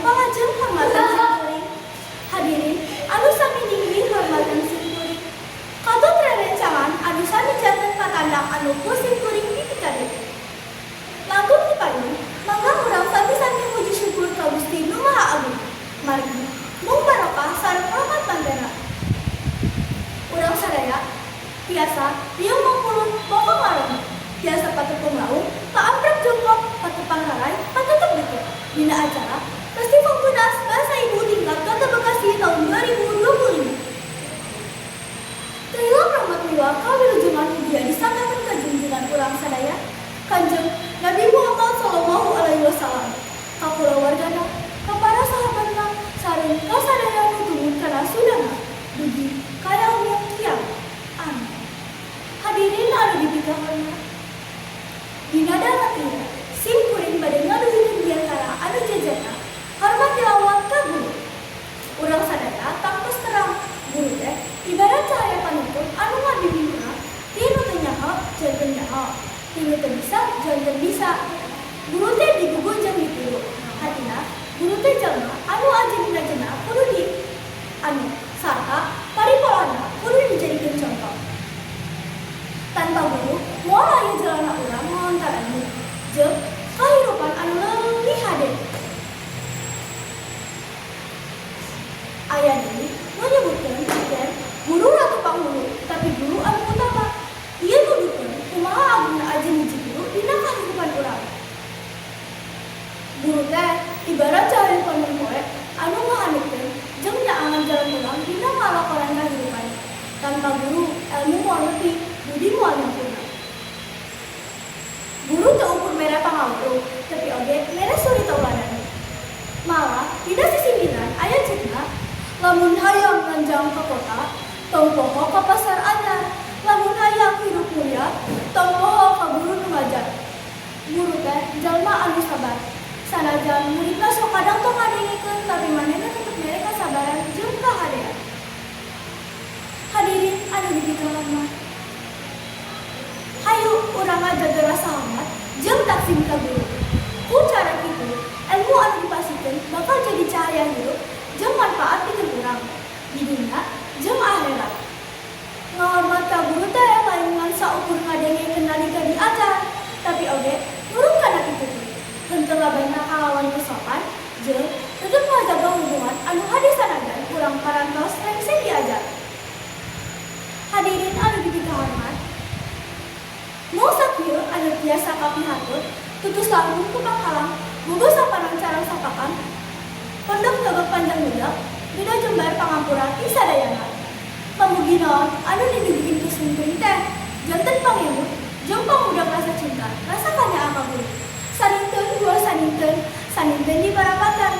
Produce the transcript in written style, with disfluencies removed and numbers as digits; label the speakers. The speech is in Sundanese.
Speaker 1: pangajeng hormatan simkuring. Hadirin anu sami ninggi hormatan simkuring. Katut rerencangan anu sami janten patandang anu ku simkuring dipikade. Langkung dipayun, mangga urang sami-sami muji syukur ka Gusti Nu Maha Agung. Margi mung barokah sareng rahmat bandara. Urang sadaya tiasa ieu mangpulun bokong larang. Tiasa patepung laung, paamprek jongkok, patepang rarai, patutep deket. Dina acara Festival Tunas Bahasa Ibu tingkat Kota Bekasi tahun 2025. Teuing rahmat miwah kawilujengan mugia disanggakeun ka junjungan urang sadaya Kanjeng Nabi Muhammad sallallahu alaihi wasallam. Ka kulawargana, ka para sahabatna, sareng ka sadaya nu tumut kana sudana. Dugi ka yaum yang kiamat. Amin. Hadirin anu dipikahareuna. Dina daratnya, simkuring bade ngaduhikeun diantara anu jajana, hormat dilawat ka guru. Urang sadaya tangtos terang, guru teh ibarat cahaya panuntun anu ngabimbingna, tinu teu nyaho, janten nyaho, tinu teu bisa, janten bisa. Guru teh digugu jeung ditiru. Hatina, guru teh jalma anu ajeunna kudu di anu sarta paripolana kudu dijadikeun contoh. Tanpa guru, moal aya jalana urang ngontar anu jeung kahirupan anu leuwih hade. Aya deui nu nyebutkeun yen guru ratu panghulu, tapi guru anu utama. Ieu nuduhkeun kumaha agungna ajeun hiji guru dina kahirupan urang. Guru teh ibarat cahaya panon poe anu ngahaneupkeun jeung nyaangan jalan urang dina ngalakoran kahirupan. Tanpa guru, ilmu moal nepi, budi moal nyempurna. Guru teu ukur mere pangawruh, tapi oge mere suri tauladan. Malah, dina sisinggiran aya citna, lamun hayang nganjang ka kota, tong poho ka pasar anyar. Lamun hayang hidup mulia, tong poho ka guru nu ngajar. Guru teh jalma anu sabar. Sanajan muridna sok kadang tong ngadengikeun, tapi manehna tetep mere kasabaran jeung kahadean. Hadirin anu dipikahareuna. Hayu urang ngajaga rasa hormat jeung taksim ka guru. Ku cara kitu, ilmu anu dipasikeun bakal jadi cahaya hirup jeung manfaat pikeun urang di dunia jeung akhirat. Ngahormat ka guru teh lain ngan saukur ngadengikeun nalika di acara, tapi oge nurut kana kitu. Henteu labana kalawan kesopan jeung tetep ngajaga hubungan anu hade sanajan urang parantos rengse diajar. Hadirin anu dipikahareuna. Mau sakieu anu tiasa kapihatut, tutus langkung ku Pangkalang, boga saparang carang sapakan. Pondok Togok Panjang Budak, Dina Jembar Pangampura ti sadayana. Pamugi naon anu didugikeun ku simkuring teh, janten pangilmu jeung pamudak rasa cinta, rasa kanyaang ka guru. Saninteun dua saninteun di parapatan.